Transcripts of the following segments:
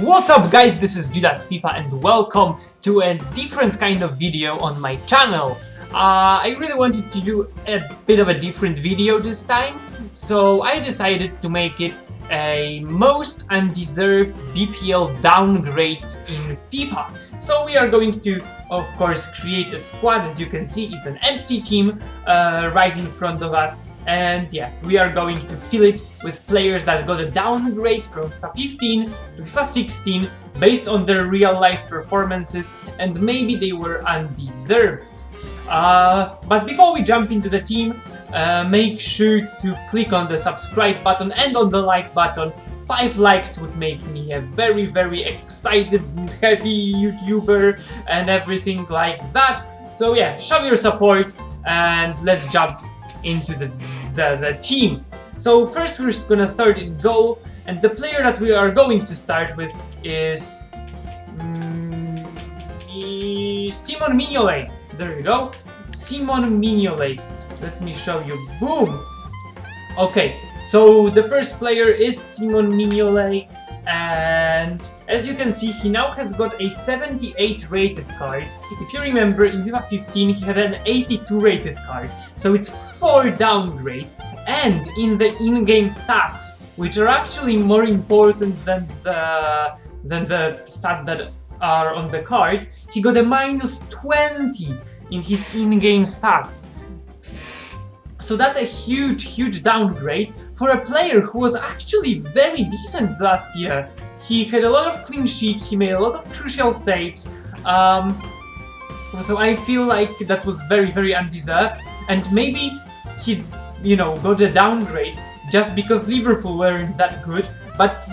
What's up guys, this is Gilas FIFA and welcome to a different kind of video on my channel. I really wanted to do a bit of a different video this time, so I decided to make it a most undeserved BPL downgrades in FIFA. So we are going to, of course, create a squad. As you can see, it's an empty team right in front of us. And yeah, we are going to fill it with players that got a downgrade from FIFA 15 to FIFA 16 based on their real life performances, and maybe they were undeserved. But before we jump into the team, make sure to click on the subscribe button and on the like button. 5 likes would make me a very excited and happy YouTuber and everything like that. So yeah, show your support and let's jump into the team. So first we're just gonna start in goal, and the player that we are going to start with is Simon Mignolet. There you go, Simon Mignolet. Let me show you. Boom. Okay, so the first player is Simon Mignolet, and as you can see, he now has got a 78 rated card. If you remember, in FIFA 15 he had an 82 rated card, so it's 4 downgrades. And in the in-game stats, which are actually more important than the stat that are on the card, he got a minus 20 in his in-game stats. So that's a huge downgrade for a player who was actually very decent last year. He had a lot of clean sheets, he made a lot of crucial saves, so I feel like that was very undeserved, and maybe he, got a downgrade just because Liverpool weren't that good, but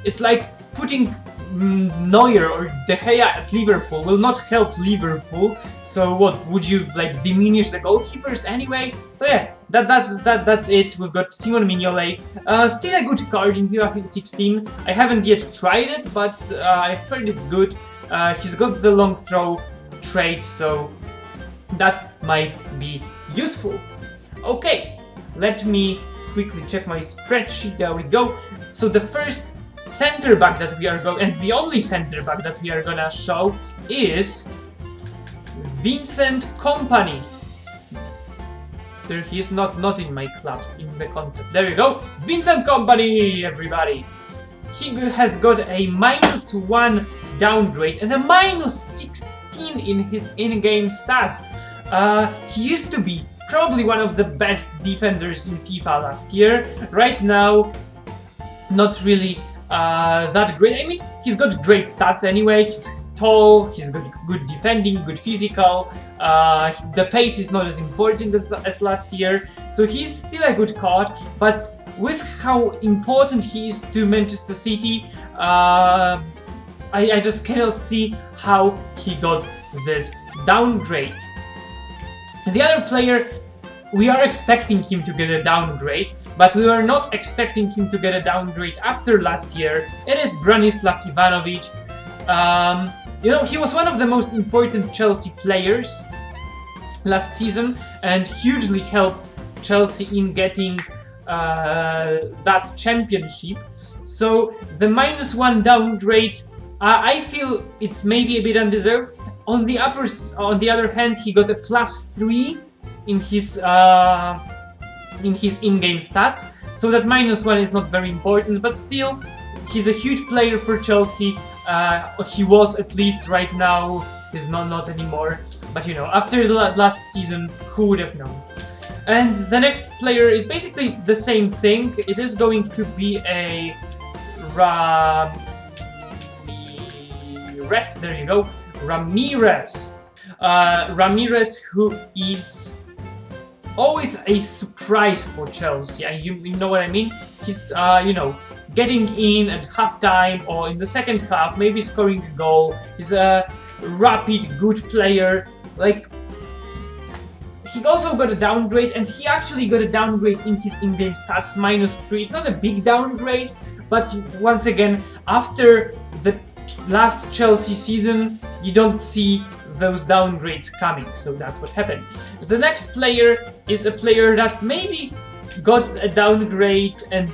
it's like putting Neuer or De Gea at Liverpool will not help Liverpool. So what, would you diminish the goalkeepers anyway? So yeah, that's it. We've got Simon Mignolet, still a good card in FIFA 16. I haven't yet tried it, but I've heard it's good. He's got the long throw trait, so that might be useful. Okay, let me quickly check my spreadsheet. There we go. So the first center back that we are going, and the only center back that we are gonna show, is Vincent Kompany. There he is, not in my club, in the concept. There you go, Vincent Kompany, everybody. He has got a -1 downgrade and a -16 in his in-game stats. He used to be probably one of the best defenders in FIFA last year. Right now, not really that great. I mean, he's got great stats anyway. He's tall, he's got good defending, good physical. The pace is not as important as last year, so he's still a good card. But with how important he is to Manchester City, I just cannot see how he got this downgrade. The other player, we are expecting him to get a downgrade, but we are not expecting him to get a downgrade after last year. It is Branislav Ivanovic. He was one of the most important Chelsea players last season and hugely helped Chelsea in getting that championship. So the -1 downgrade, I feel it's maybe a bit undeserved. On the other hand, he got a +3 in his in-game stats, so that -1 is not very important, but still, he's a huge player for Chelsea. He was, at least right now. He's not anymore, but after the last season, who would have known? And the next player is basically the same thing. It is going to be a Ramirez. There you go, Ramirez. Ramirez, who is always a surprise for Chelsea. You know what I mean? He's getting in at halftime or in the second half, maybe scoring a goal. He's a rapid, good player. He also got a downgrade, and he actually got a downgrade in his in-game stats, -3. It's not a big downgrade, but once again, after the last Chelsea season, you don't see those downgrades coming, so that's what happened. The next player is a player that maybe got a downgrade and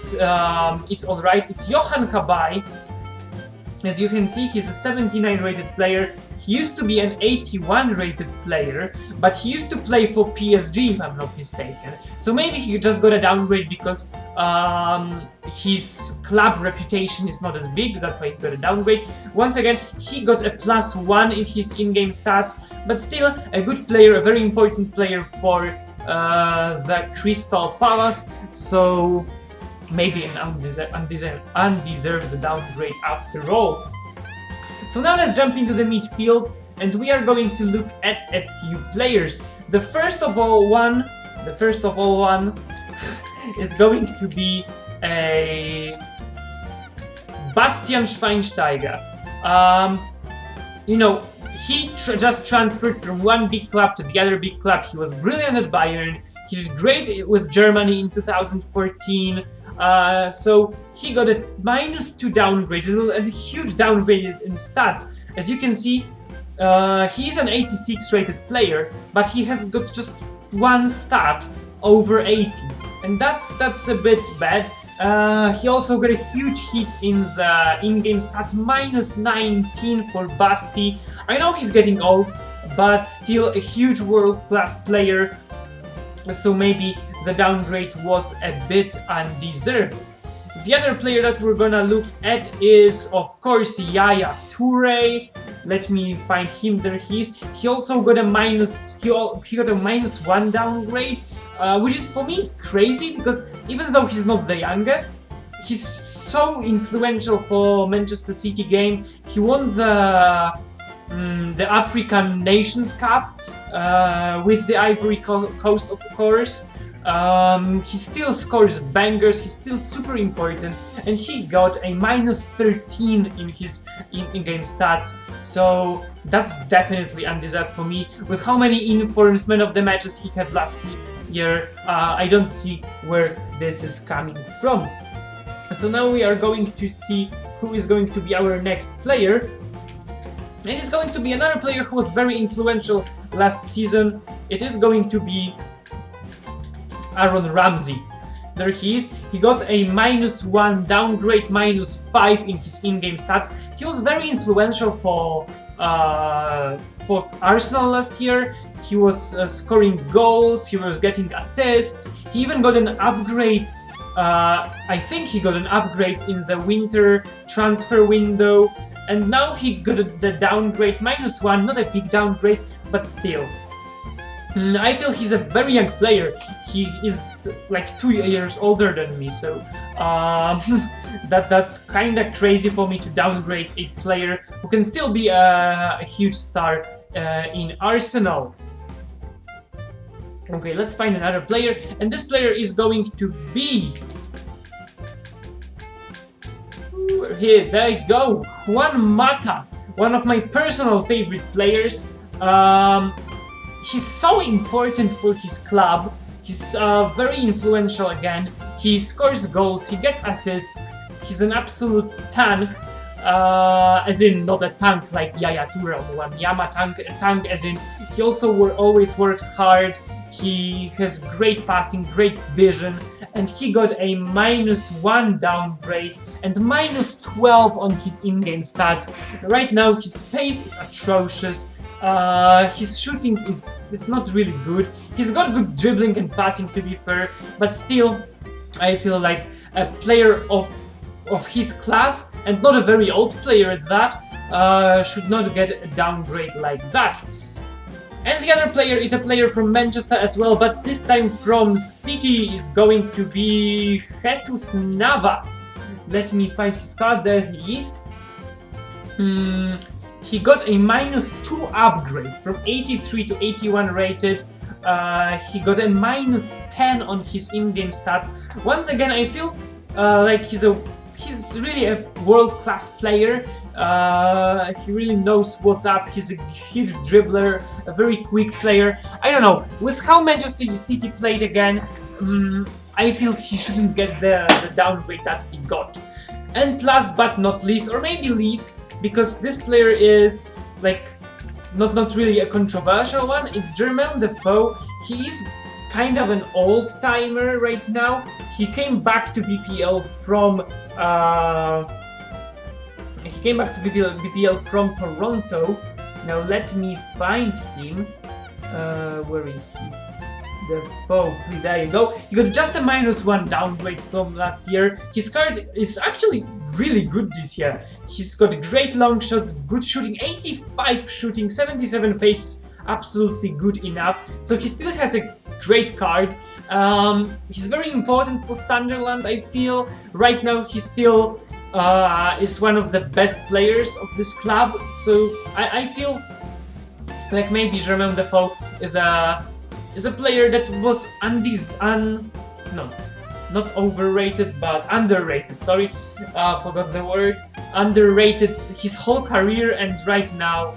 it's alright. It's Johan Cabaye. As you can see, he's a 79 rated player. He used to be an 81 rated player, but he used to play for PSG, if I'm not mistaken. So maybe he just got a downgrade because his club reputation is not as big, that's why he got a downgrade. Once again, he got a +1 in his in-game stats, but still a good player, a very important player for the Crystal Palace. So maybe an undeserved downgrade after all. So now let's jump into the midfield, and we are going to look at a few players. The first of all one is going to be a Bastian Schweinsteiger. You know, he just transferred from one big club to the other big club. He was brilliant at Bayern. He did great with Germany in 2014. So he got a -2 downgrade, a huge downgrade in stats. As you can see, he's an 86 rated player, but he has got just one stat over 80, and that's a bit bad. He also got a huge hit in the in-game stats, -19 for Basti. I know he's getting old, but still a huge world-class player, so maybe the downgrade was a bit undeserved. The other player that we're gonna look at is, of course, Yaya Toure. Let me find him. There he is. He also got a -1 downgrade, which is for me crazy because even though he's not the youngest, he's so influential for Manchester City game. He won the African Nations Cup with the Ivory Coast, of course. He still scores bangers, he's still super important, and he got a -13 in his in-game stats, so that's definitely undeserved for me. With how many informs, man of the matches he had last year, I don't see where this is coming from. So now we are going to see who is going to be our next player. And it's going to be another player who was very influential last season. It is going to be Ramsey. There he is. He got a -1 downgrade, -5 in his in-game stats. He was very influential for Arsenal last year. He was scoring goals, he was getting assists. He even got an upgrade. I think he got an upgrade in the winter transfer window, and now he got the downgrade, -1, not a big downgrade, but still. I feel he's a very young player. He is like 2 years older than me, so that's kind of crazy for me to downgrade a player who can still be a huge star in Arsenal. Okay, let's find another player, and this player is going to be... Here, there you go, Juan Mata, one of my personal favorite players. He's so important for his club. He's very influential again. He scores goals, he gets assists. He's an absolute tank, as in not a tank like Yaya Toure or Juan Mata, tank as in he also always works hard. He has great passing, great vision, and he got a -1 downgrade and -12 on his in-game stats. Right now his pace is atrocious. His shooting is not really good. He's got good dribbling and passing, to be fair, but still, I feel like a player of his class, and not a very old player at that, should not get a downgrade like that. And the other player is a player from Manchester as well, but this time from City, is going to be Jesus Navas. Let me find his card. There he is. He got a -2 upgrade from 83 to 81 rated. He got a -10 on his in-game stats. Once again, I feel like he's really a world-class player. He really knows what's up. He's a huge dribbler, a very quick player. I don't know, with how Manchester City played again, I feel he shouldn't get the downgrade that he got. And last but not least, or maybe least, because this player is like not really a controversial one, it's Jermaine Defoe. He is kind of an old-timer right now. He came back to BPL from He came back to BPL from Toronto. Now let me find him. Where is he? The foe, please, there you go. He got just a -1 downgrade from last year. His card is actually really good this year. He's got great long shots, good shooting, 85 shooting, 77 pace, absolutely good enough. So he still has a great card. He's very important for Sunderland, I feel. Right now he still is one of the best players of this club. So I feel like maybe Jermaine Defoe is a player that was not overrated, but underrated. Sorry, forgot the word. Underrated his whole career, and right now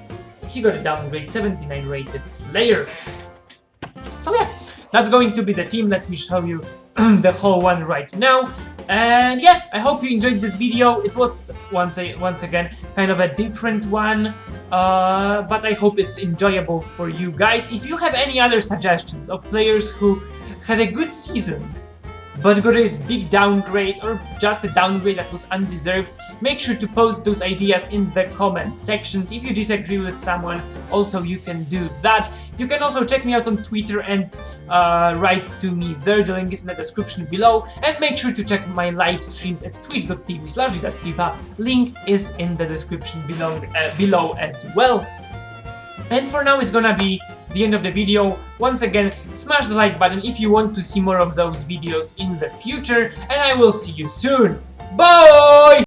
he got a downgrade, 79 rated player. So yeah, that's going to be the team. Let me show you the whole one right now. And yeah, I hope you enjoyed this video. It was once again kind of a different one, but I hope it's enjoyable for you guys. If you have any other suggestions of players who had a good season but got a big downgrade, or just a downgrade that was undeserved, make sure to post those ideas in the comment sections. If you disagree with someone, also you can do that. You can also check me out on Twitter and write to me there. The link is in the description below. And make sure to check my live streams at twitch.tv/FIFA. Link is in the description below as well. And for now, it's gonna be the end of the video. Once again, smash the like button if you want to see more of those videos in the future, and I will see you soon. Bye!